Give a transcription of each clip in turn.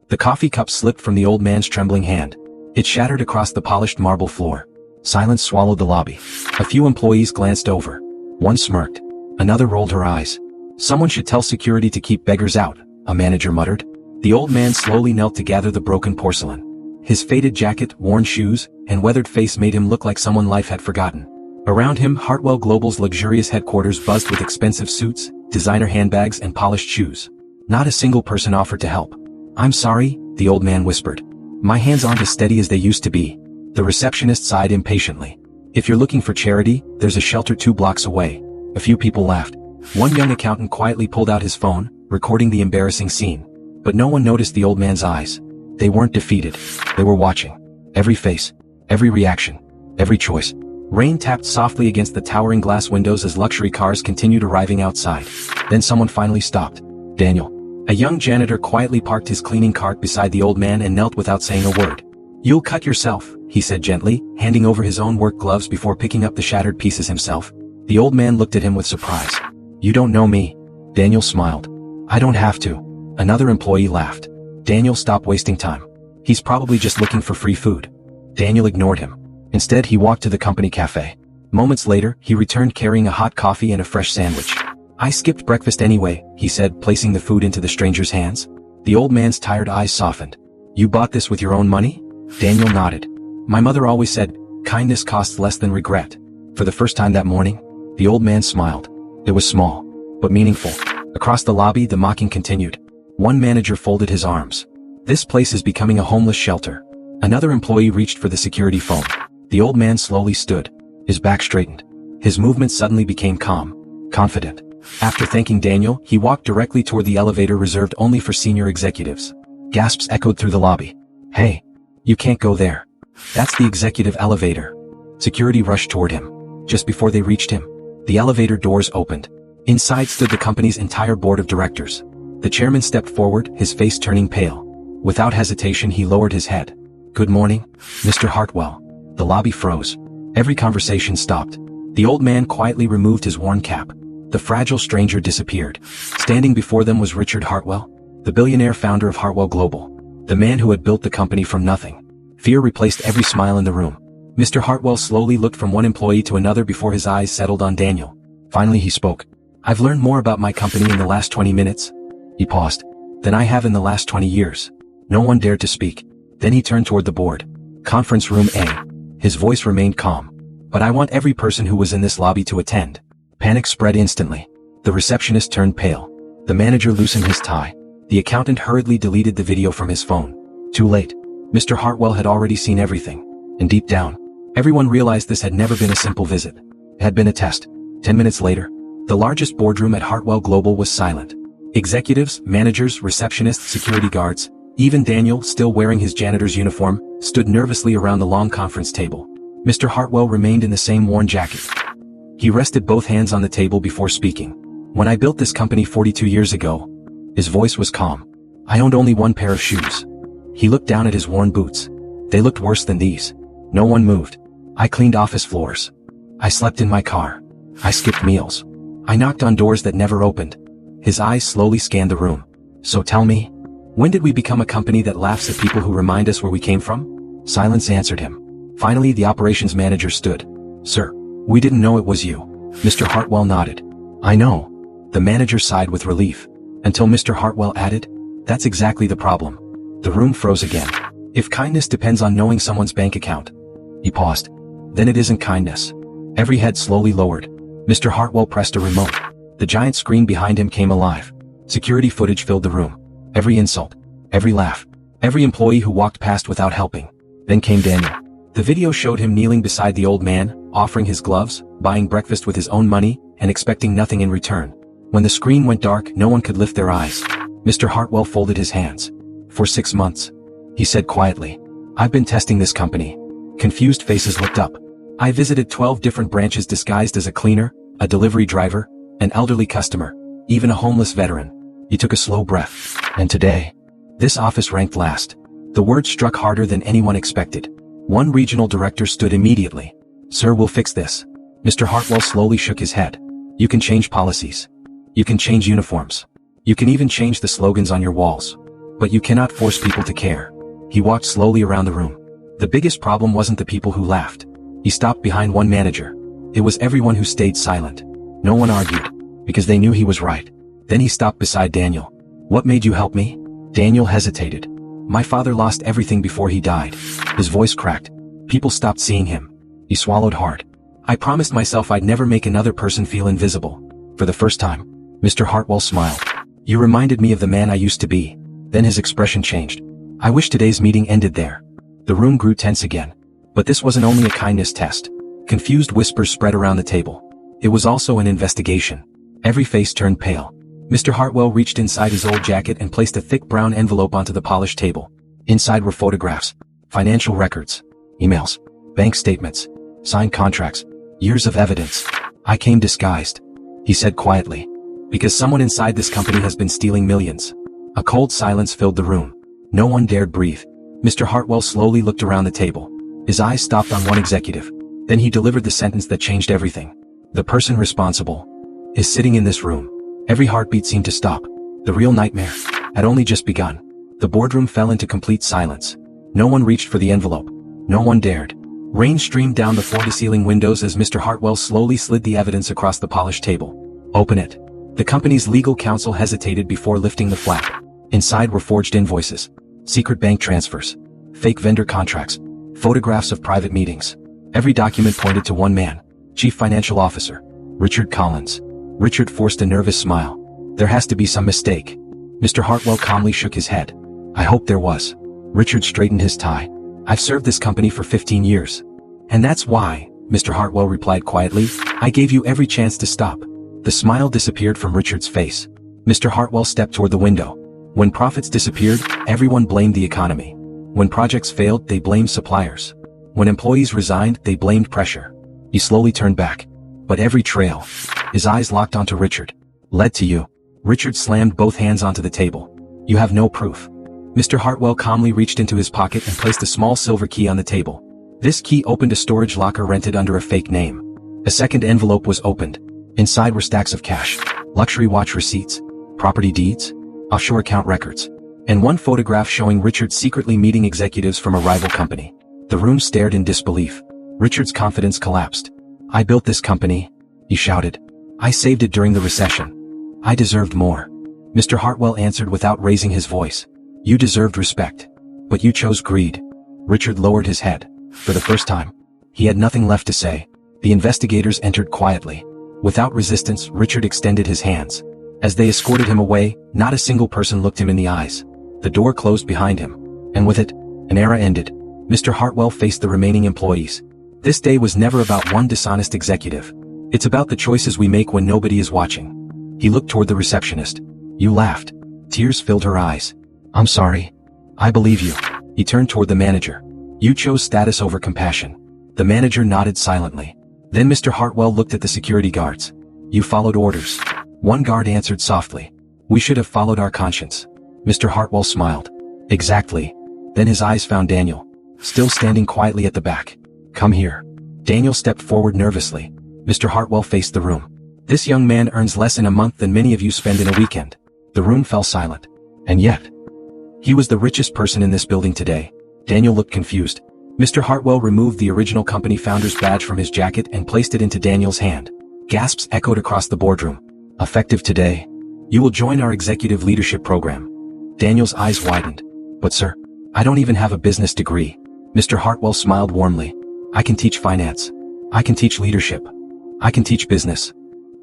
The coffee cup slipped from the old man's trembling hand. It shattered across the polished marble floor. Silence swallowed the lobby. A few employees glanced over. One smirked. Another rolled her eyes. "Someone should tell security to keep beggars out," a manager muttered. The old man slowly knelt to gather the broken porcelain. His faded jacket, worn shoes, and weathered face made him look like someone life had forgotten. Around him, Hartwell Global's luxurious headquarters buzzed with expensive suits, designer handbags, and polished shoes. Not a single person offered to help. "I'm sorry," the old man whispered. "My hands aren't as steady as they used to be." The receptionist sighed impatiently. "If you're looking for charity, there's a shelter 2 blocks away." A few people laughed. One young accountant quietly pulled out his phone, recording the embarrassing scene. But no one noticed the old man's eyes. They weren't defeated. They were watching. Every face, every reaction, every choice. Rain tapped softly against the towering glass windows as luxury cars continued arriving outside. Then someone finally stopped. Daniel. A young janitor quietly parked his cleaning cart beside the old man and knelt without saying a word. "You'll cut yourself," he said gently, handing over his own work gloves before picking up the shattered pieces himself. The old man looked at him with surprise. "You don't know me." Daniel smiled. "I don't have to." Another employee laughed. Daniel, stop wasting time. He's probably just looking for free food. Daniel ignored him. Instead, he walked to the company cafe. Moments later, he returned carrying a hot coffee and a fresh sandwich. "I skipped breakfast anyway," he said, placing the food into the stranger's hands. The old man's tired eyes softened. "You bought this with your own money?" Daniel nodded. "My mother always said, kindness costs less than regret." For the first time that morning, the old man smiled. It was small, but meaningful. Across the lobby, the mocking continued. One manager folded his arms. "This place is becoming a homeless shelter." Another employee reached for the security phone. The old man slowly stood. His back straightened. His movements suddenly became calm, confident. After thanking Daniel, he walked directly toward the elevator reserved only for senior executives. Gasps echoed through the lobby. "Hey! You can't go there. That's the executive elevator." Security rushed toward him. Just before they reached him, the elevator doors opened. Inside stood the company's entire board of directors. The chairman stepped forward, his face turning pale. Without hesitation, he lowered his head. "Good morning, Mr. Hartwell." The lobby froze. Every conversation stopped. The old man quietly removed his worn cap. The fragile stranger disappeared. Standing before them was Richard Hartwell, the billionaire founder of Hartwell Global, the man who had built the company from nothing. Fear replaced every smile in the room. Mr. Hartwell slowly looked from one employee to another before his eyes settled on Daniel. Finally he spoke. "I've learned more about my company in the last 20 minutes. He paused. "Than I have in the last 20 years. No one dared to speak. Then he turned toward the board. "Conference room A." His voice remained calm. "But I want every person who was in this lobby to attend." Panic spread instantly. The receptionist turned pale. The manager loosened his tie. The accountant hurriedly deleted the video from his phone. Too late. Mr. Hartwell had already seen everything. And deep down, everyone realized this had never been a simple visit. It had been a test. 10 minutes later, the largest boardroom at Hartwell Global was silent. Executives, managers, receptionists, security guards, even Daniel, still wearing his janitor's uniform, stood nervously around the long conference table. Mr. Hartwell remained in the same worn jacket. He rested both hands on the table before speaking. "When I built this company 42 years ago," his voice was calm, "I owned only one pair of shoes." He looked down at his worn boots. They looked worse than these. No one moved. "I cleaned office floors. I slept in my car. I skipped meals. I knocked on doors that never opened." His eyes slowly scanned the room. "So tell me, when did we become a company that laughs at people who remind us where we came from?" Silence answered him. Finally, the operations manager stood. "Sir, we didn't know it was you." Mr. Hartwell nodded. "I know." The manager sighed with relief. Until Mr. Hartwell added, "That's exactly the problem." The room froze again. "If kindness depends on knowing someone's bank account." He paused. "Then it isn't kindness." Every head slowly lowered. Mr. Hartwell pressed a remote. The giant screen behind him came alive. Security footage filled the room. Every insult, every laugh, every employee who walked past without helping. Then came Daniel. The video showed him kneeling beside the old man, offering his gloves, buying breakfast with his own money, and expecting nothing in return. When the screen went dark, no one could lift their eyes. Mr. Hartwell folded his hands. "For 6 months," he said quietly, "I've been testing this company." Confused faces looked up. "I visited 12 different branches disguised as a cleaner, a delivery driver, an elderly customer, even a homeless veteran." He took a slow breath. "And today, this office ranked last." The word struck harder than anyone expected. One regional director stood immediately. "Sir, we'll fix this." Mr. Hartwell slowly shook his head. "You can change policies. You can change uniforms. You can even change the slogans on your walls. But you cannot force people to care. He walked slowly around the room. The biggest problem wasn't the people who laughed. He stopped behind one manager. It was everyone who stayed silent. No one argued, because they knew he was right. Then he stopped beside Daniel. "What made you help me?" Daniel hesitated. "My father lost everything before he died." His voice cracked. People stopped seeing him. He swallowed hard. "I promised myself I'd never make another person feel invisible." For the first time, Mr. Hartwell smiled. "You reminded me of the man I used to be." Then his expression changed. "I wish today's meeting ended there." The room grew tense again. But this wasn't only a kindness test. Confused whispers spread around the table. It was also an investigation. Every face turned pale. Mr. Hartwell reached inside his old jacket and placed a thick brown envelope onto the polished table. Inside were photographs, financial records, emails, bank statements, signed contracts, years of evidence. "I came disguised," he said quietly, "because someone inside this company has been stealing millions." A cold silence filled the room. No one dared breathe. Mr. Hartwell slowly looked around the table. His eyes stopped on one executive. Then he delivered the sentence that changed everything. "The person responsible is sitting in this room." Every heartbeat seemed to stop. The real nightmare had only just begun. The boardroom fell into complete silence. No one reached for the envelope. No one dared. Rain streamed down the floor-to-ceiling windows as Mr. Hartwell slowly slid the evidence across the polished table. "Open it." The company's legal counsel hesitated before lifting the flap. Inside were forged invoices, secret bank transfers, fake vendor contracts, photographs of private meetings. Every document pointed to one man, Chief Financial Officer, Richard Collins. Richard forced a nervous smile. "There has to be some mistake." Mr. Hartwell calmly shook his head. "I hope there was." Richard straightened his tie. "I've served this company for 15 years. And that's why," Mr. Hartwell replied quietly, "I gave you every chance to stop." The smile disappeared from Richard's face. Mr. Hartwell stepped toward the window. When profits disappeared, everyone blamed the economy. When projects failed, they blamed suppliers. When employees resigned, they blamed pressure. He slowly turned back. But every trail, his eyes locked onto Richard, led to you. Richard slammed both hands onto the table. "You have no proof." Mr. Hartwell calmly reached into his pocket and placed a small silver key on the table. This key opened a storage locker rented under a fake name. A second envelope was opened. Inside were stacks of cash, luxury watch receipts, property deeds, offshore account records, and one photograph showing Richard secretly meeting executives from a rival company. The room stared in disbelief. Richard's confidence collapsed. "I built this company," he shouted. "I saved it during the recession. I deserved more." Mr. Hartwell answered without raising his voice. "You deserved respect. But you chose greed." Richard lowered his head. For the first time, he had nothing left to say. The investigators entered quietly. Without resistance, Richard extended his hands. As they escorted him away, not a single person looked him in the eyes. The door closed behind him. And with it, an era ended. Mr. Hartwell faced the remaining employees. This day was never about one dishonest executive. It's about the choices we make when nobody is watching. He looked toward the receptionist. "You laughed." Tears filled her eyes. "I'm sorry. I believe you." He turned toward the manager. "You chose status over compassion." The manager nodded silently. Then Mr. Hartwell looked at the security guards. "You followed orders." One guard answered softly. "We should have followed our conscience." Mr. Hartwell smiled. "Exactly." Then his eyes found Daniel, still standing quietly at the back. "Come here." Daniel stepped forward nervously. Mr. Hartwell faced the room. "This young man earns less in a month than many of you spend in a weekend." The room fell silent. And yet, he was the richest person in this building today. Daniel looked confused. Mr. Hartwell removed the original company founder's badge from his jacket and placed it into Daniel's hand. Gasps echoed across the boardroom. "Effective today, you will join our executive leadership program." Daniel's eyes widened. "But sir, I don't even have a business degree." Mr. Hartwell smiled warmly. "I can teach finance. I can teach leadership. I can teach business.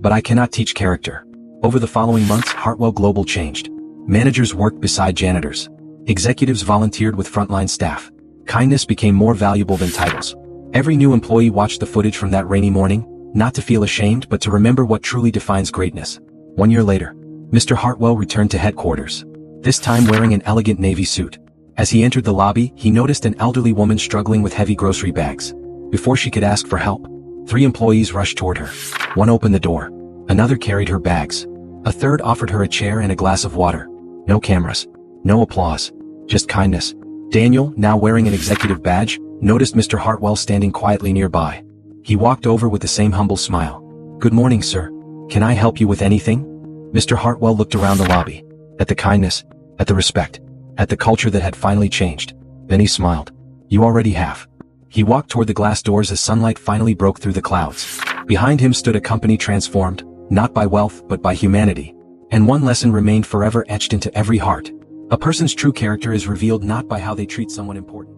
But I cannot teach character." Over the following months, Hartwell Global changed. Managers worked beside janitors. Executives volunteered with frontline staff. Kindness became more valuable than titles. Every new employee watched the footage from that rainy morning, not to feel ashamed but to remember what truly defines greatness. 1 year later, Mr. Hartwell returned to headquarters, this time wearing an elegant navy suit. As he entered the lobby, he noticed an elderly woman struggling with heavy grocery bags. Before she could ask for help, 3 employees rushed toward her. One opened the door. Another carried her bags. A third offered her a chair and a glass of water. No cameras. No applause. Just kindness. Daniel, now wearing an executive badge, noticed Mr. Hartwell standing quietly nearby. He walked over with the same humble smile. "Good morning, sir. Can I help you with anything?" Mr. Hartwell looked around the lobby. At the kindness, at the respect. at the culture that had finally changed. Then he smiled. You already have. He walked toward the glass doors as sunlight finally broke through the clouds. Behind him stood a company transformed, not by wealth but by humanity. And one lesson remained forever etched into every heart. A person's true character is revealed not by how they treat someone important.